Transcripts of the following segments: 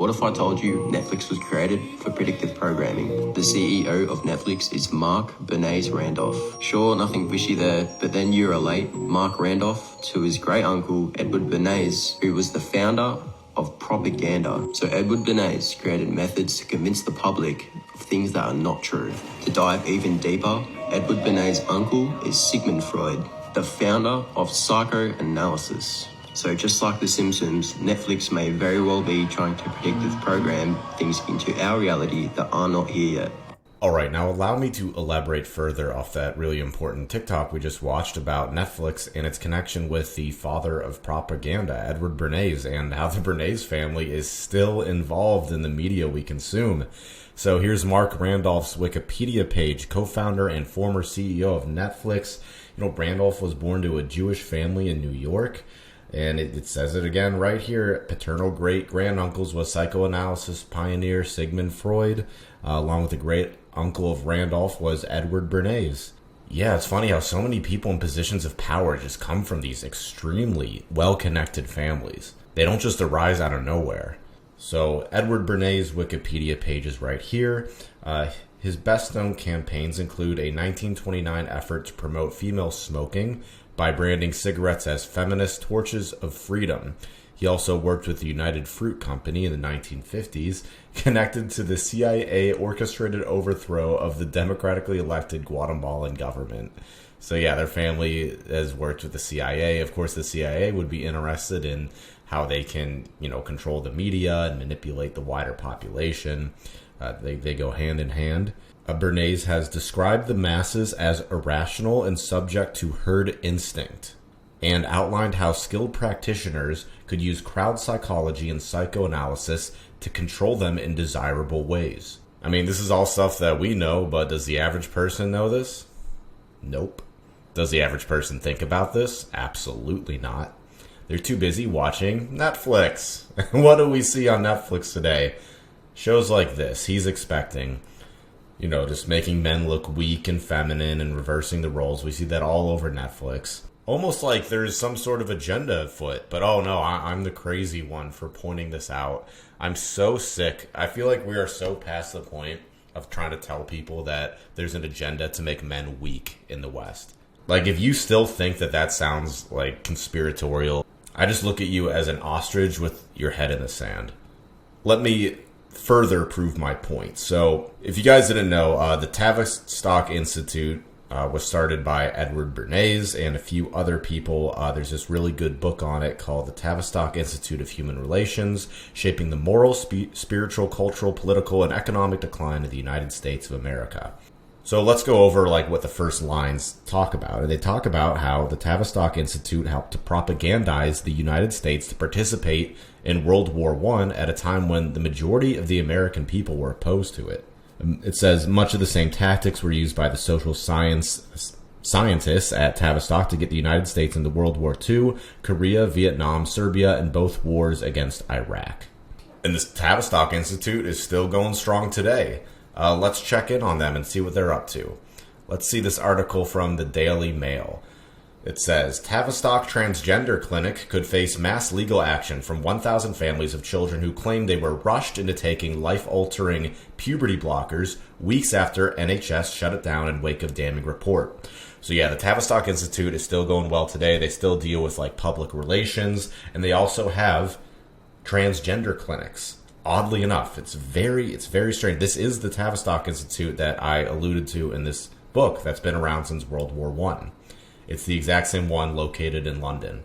What if I told you Netflix was created for predictive programming? The CEO of Netflix is Mark Bernays Randolph. Sure, nothing fishy there, but then you relate Mark Randolph to his great uncle Edward Bernays, who was the founder of propaganda. So Edward Bernays created methods to convince the public of things that are not true. To dive even deeper, Edward Bernays' uncle is Sigmund Freud, the founder of psychoanalysis. So just like The Simpsons, Netflix may very well be trying to predictive program things into our reality that are not here yet. Alright, now allow me to elaborate further off that really important TikTok we just watched about Netflix and its connection with the father of propaganda, Edward Bernays, and how the Bernays family is still involved in the media we consume. So here's Mark Randolph's Wikipedia page, co-founder and former CEO of Netflix. Randolph was born to a Jewish family in New York. And it says it again right here. Paternal great-granduncles was psychoanalysis pioneer Sigmund Freud, along with the great-uncle of Randolph was Edward Bernays. Yeah, it's funny how so many people in positions of power just come from these extremely well-connected families. They don't just arise out of nowhere. So Edward Bernays' Wikipedia page is right here. His best-known campaigns include a 1929 effort to promote female smoking by branding cigarettes as feminist torches of freedom. He also worked with the United Fruit Company in the 1950s, connected to the CIA orchestrated overthrow of the democratically elected Guatemalan government. So yeah, their family has worked with the CIA. Of course, the CIA would be interested in how they can, control the media and manipulate the wider population. They go hand in hand. Bernays has described the masses as irrational and subject to herd instinct, and outlined how skilled practitioners could use crowd psychology and psychoanalysis to control them in desirable ways. I mean, this is all stuff that we know, but does the average person know this? Nope. Does the average person think about this? Absolutely not. They're too busy watching Netflix. What do we see on Netflix today? Shows like this. He's expecting, just making men look weak and feminine and reversing the roles. We see that all over Netflix. Almost like there's some sort of agenda afoot. But oh no, I'm the crazy one for pointing this out. I'm so sick. I feel like we are so past the point of trying to tell people that there's an agenda to make men weak in the West. Like, if you still think that sounds like conspiratorial, I just look at you as an ostrich with your head in the sand. Let me further prove my point. So, if you guys didn't know, the Tavistock Institute was started by Edward Bernays and a few other people. There's this really good book on it called The Tavistock Institute of Human Relations, Shaping the Moral, Spiritual, Cultural, Political, and Economic Decline of the United States of America. So let's go over what the first lines talk about. And they talk about how the Tavistock Institute helped to propagandize the United States to participate in World War I at a time when the majority of the American people were opposed to it. It says much of the same tactics were used by the social scientists at Tavistock to get the United States into World War II, Korea, Vietnam, Serbia, and both wars against Iraq. And this Tavistock Institute is still going strong today. Let's check in on them and see what they're up to. Let's see this article from the Daily Mail. It says, Tavistock Transgender Clinic could face mass legal action from 1,000 families of children who claim they were rushed into taking life-altering puberty blockers weeks after NHS shut it down in wake of damning report. So yeah, the Tavistock Institute is still going well today. They still deal with public relations, and they also have transgender clinics. Oddly enough, it's very strange. This is the Tavistock Institute that I alluded to in this book that's been around since World War I. It's the exact same one located in London.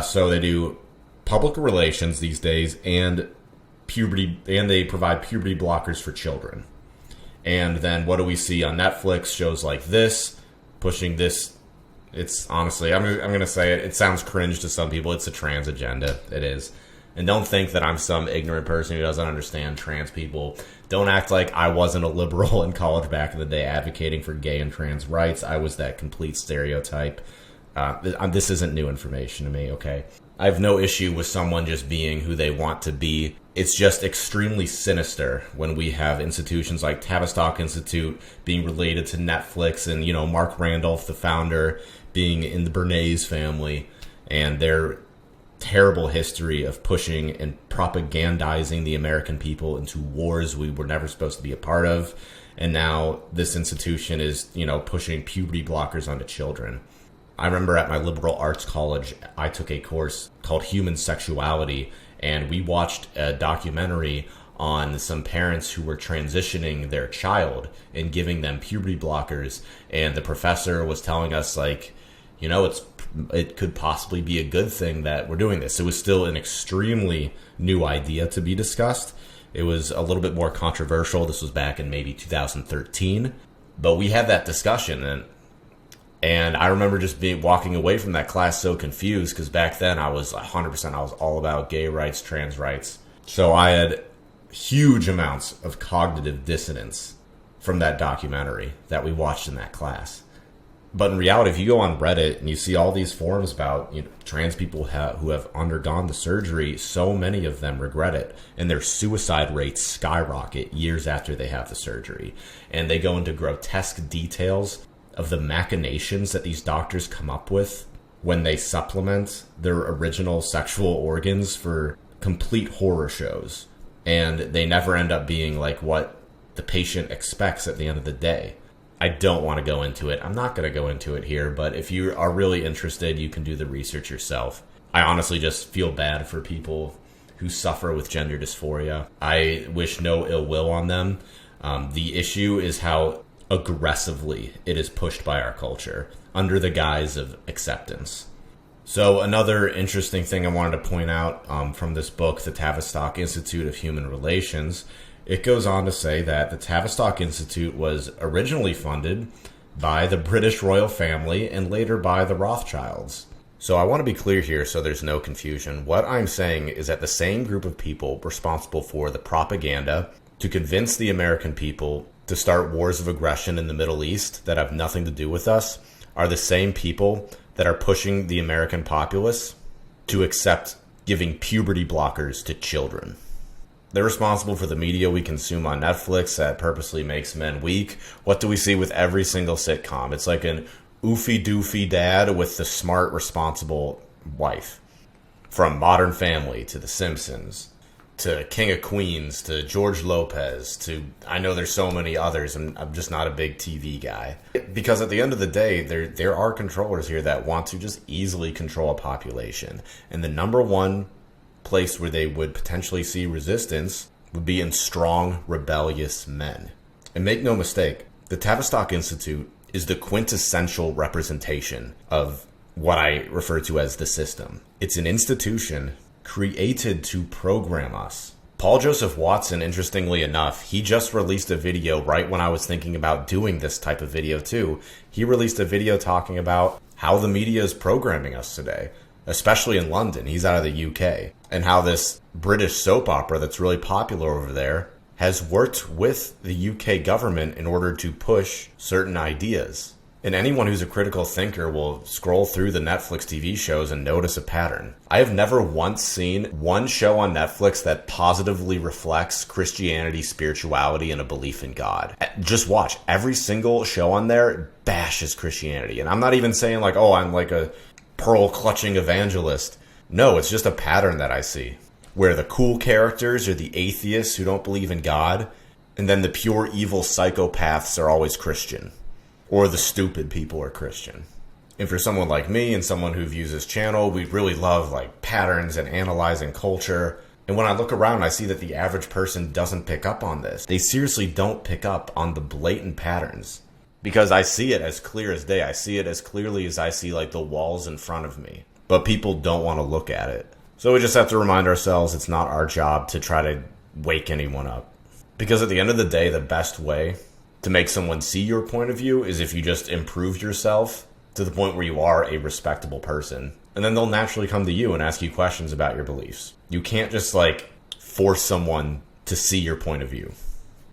So they do public relations these days and puberty, and they provide puberty blockers for children. And then what do we see on Netflix? Shows like this, pushing this. It's honestly, I'm going to say it. It sounds cringe to some people. It's a trans agenda. It is. And don't think that I'm some ignorant person who doesn't understand trans people. Don't act like I wasn't a liberal in college back in the day advocating for gay and trans rights. I was that complete stereotype. This isn't new information to me, okay? I have no issue with someone just being who they want to be. It's just extremely sinister when we have institutions like Tavistock Institute being related to Netflix and, Mark Randolph, the founder, being in the Bernays family, and they're terrible history of pushing and propagandizing the American people into wars we were never supposed to be a part of. And now this institution is, pushing puberty blockers onto children. I remember at my liberal arts college, I took a course called Human Sexuality, and we watched a documentary on some parents who were transitioning their child and giving them puberty blockers. And the professor was telling us, like, it could possibly be a good thing that we're doing this. It was still an extremely new idea to be discussed. It was a little bit more controversial. This was back in maybe 2013. But we had that discussion, and I remember just walking away from that class so confused, because back then I was 100%, I was all about gay rights, trans rights. So I had huge amounts of cognitive dissonance from that documentary that we watched in that class. But in reality, if you go on Reddit and you see all these forums about trans people who have undergone the surgery, so many of them regret it, and their suicide rates skyrocket years after they have the surgery. And they go into grotesque details of the machinations that these doctors come up with when they supplement their original sexual organs for complete horror shows. And they never end up being like what the patient expects at the end of the day. I don't want to go into it. I'm not going to go into it here, but if you are really interested, you can do the research yourself. I honestly just feel bad for people who suffer with gender dysphoria. I wish no ill will on them. The issue is how aggressively it is pushed by our culture under the guise of acceptance. So another interesting thing I wanted to point out from this book, The Tavistock Institute of Human Relations, it goes on to say that the Tavistock Institute was originally funded by the British royal family and later by the Rothschilds. So I want to be clear here so there's no confusion. What I'm saying is that the same group of people responsible for the propaganda to convince the American people to start wars of aggression in the Middle East that have nothing to do with us are the same people that are pushing the American populace to accept giving puberty blockers to children. They're responsible for the media we consume on Netflix that purposely makes men weak. What do we see with every single sitcom? It's like an oofy-doofy dad with the smart, responsible wife. From Modern Family to The Simpsons to King of Queens to George Lopez to, I know there's so many others, and I'm just not a big TV guy. Because at the end of the day, there are controllers here that want to just easily control a population. And the number one place where they would potentially see resistance would be in strong, rebellious men. And make no mistake, the Tavistock Institute is the quintessential representation of what I refer to as the system. It's an institution created to program us. Paul Joseph Watson, interestingly enough, he just released a video right when I was thinking about doing this type of video too. He released a video talking about how the media is programming us today, especially in London. He's out of the UK. And how this British soap opera that's really popular over there has worked with the UK government in order to push certain ideas. And anyone who's a critical thinker will scroll through the Netflix TV shows and notice a pattern. I have never once seen one show on Netflix that positively reflects Christianity, spirituality, and a belief in God. Just watch. Every single show on there bashes Christianity. And I'm not even saying like, oh, I'm like a pearl-clutching evangelist. No, it's just a pattern that I see, where the cool characters are the atheists who don't believe in God, and then the pure evil psychopaths are always Christian, or the stupid people are Christian. And for someone like me and someone who views this channel, we really love like patterns and analyzing culture. And when I look around, I see that the average person doesn't pick up on this. They seriously don't pick up on the blatant patterns. Because I see it as clear as day. I see it as clearly as I see like the walls in front of me. But people don't want to look at it. So we just have to remind ourselves it's not our job to try to wake anyone up. Because at the end of the day, the best way to make someone see your point of view is if you just improve yourself to the point where you are a respectable person. And then they'll naturally come to you and ask you questions about your beliefs. You can't just like force someone to see your point of view.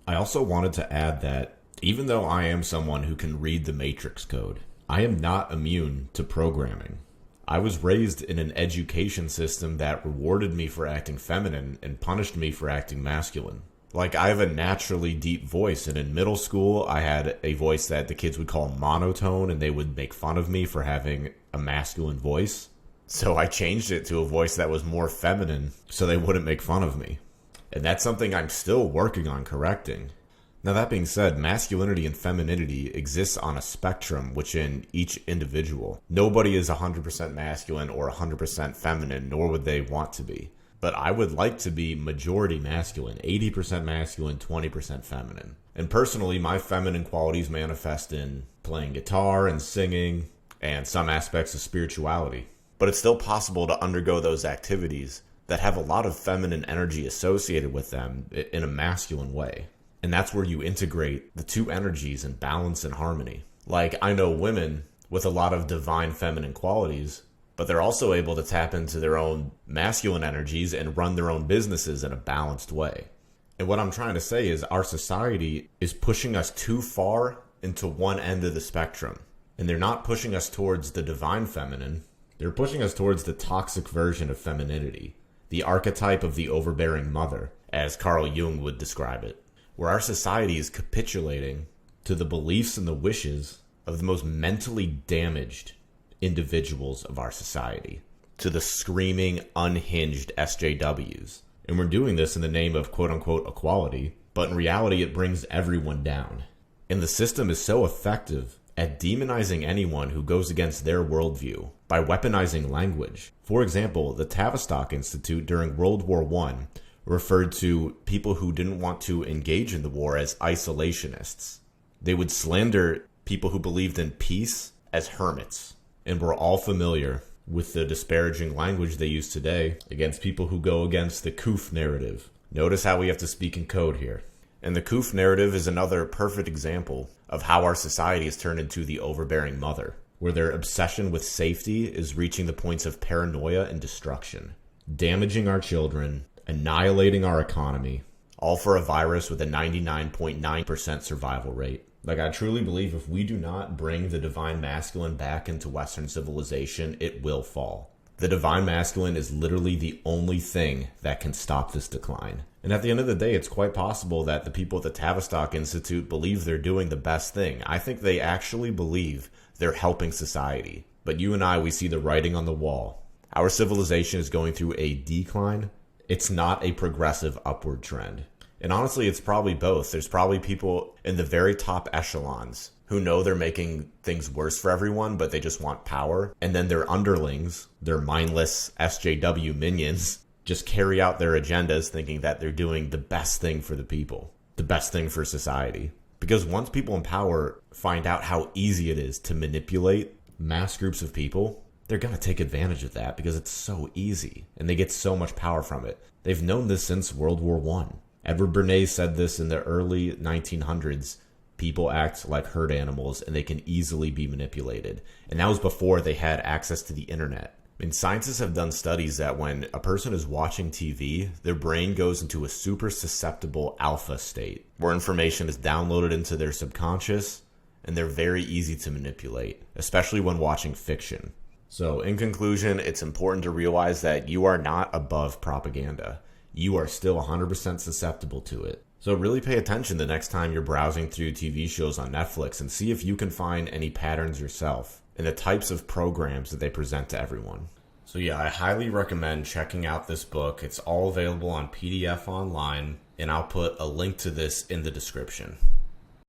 I also wanted to add that even though I am someone who can read the Matrix code, I am not immune to programming. I was raised in an education system that rewarded me for acting feminine and punished me for acting masculine. Like, I have a naturally deep voice, and in middle school, I had a voice that the kids would call monotone, and they would make fun of me for having a masculine voice. So I changed it to a voice that was more feminine so they wouldn't make fun of me. And that's something I'm still working on correcting. Now, that being said, masculinity and femininity exists on a spectrum within each individual. Nobody is 100% masculine or 100% feminine, nor would they want to be. But I would like to be majority masculine, 80% masculine, 20% feminine. And personally, my feminine qualities manifest in playing guitar and singing and some aspects of spirituality. But it's still possible to undergo those activities that have a lot of feminine energy associated with them in a masculine way. And that's where you integrate the two energies in balance and harmony. Like, I know women with a lot of divine feminine qualities, but they're also able to tap into their own masculine energies and run their own businesses in a balanced way. And what I'm trying to say is our society is pushing us too far into one end of the spectrum. And they're not pushing us towards the divine feminine. They're pushing us towards the toxic version of femininity, the archetype of the overbearing mother, as Carl Jung would describe it, where our society is capitulating to the beliefs and the wishes of the most mentally damaged individuals of our society, to the screaming, unhinged SJWs. And we're doing this in the name of quote-unquote equality, but in reality it brings everyone down. And the system is so effective at demonizing anyone who goes against their worldview by weaponizing language. For example, the Tavistock Institute during World War I referred to people who didn't want to engage in the war as isolationists. They would slander people who believed in peace as hermits. And we're all familiar with the disparaging language they use today against people who go against the Koof narrative. Notice how we have to speak in code here. And the Koof narrative is another perfect example of how our society has turned into the overbearing mother, where their obsession with safety is reaching the points of paranoia and destruction, damaging our children, annihilating our economy, all for a virus with a 99.9% survival rate. Like, I truly believe if we do not bring the divine masculine back into Western civilization, it will fall. The divine masculine is literally the only thing that can stop this decline. And at the end of the day, it's quite possible that the people at the Tavistock Institute believe they're doing the best thing. I think they actually believe they're helping society. But you and I, we see the writing on the wall. Our civilization is going through a decline. It's not a progressive upward trend. And honestly, it's probably both. There's probably people in the very top echelons who know they're making things worse for everyone, but they just want power. And then their underlings, their mindless SJW minions, just carry out their agendas thinking that they're doing the best thing for the people, the best thing for society. Because once people in power find out how easy it is to manipulate mass groups of people, they're going to take advantage of that because it's so easy and they get so much power from it. They've known this since World War I. Edward Bernays said this in the early 1900s. People act like herd animals and they can easily be manipulated. And that was before they had access to the internet. And scientists have done studies that when a person is watching TV, their brain goes into a super susceptible alpha state where information is downloaded into their subconscious and they're very easy to manipulate, especially when watching fiction. So in conclusion, it's important to realize that you are not above propaganda. You are still 100% susceptible to it. So really pay attention the next time you're browsing through TV shows on Netflix and see if you can find any patterns yourself in the types of programs that they present to everyone. So yeah, I highly recommend checking out this book. It's all available on PDF online, and I'll put a link to this in the description.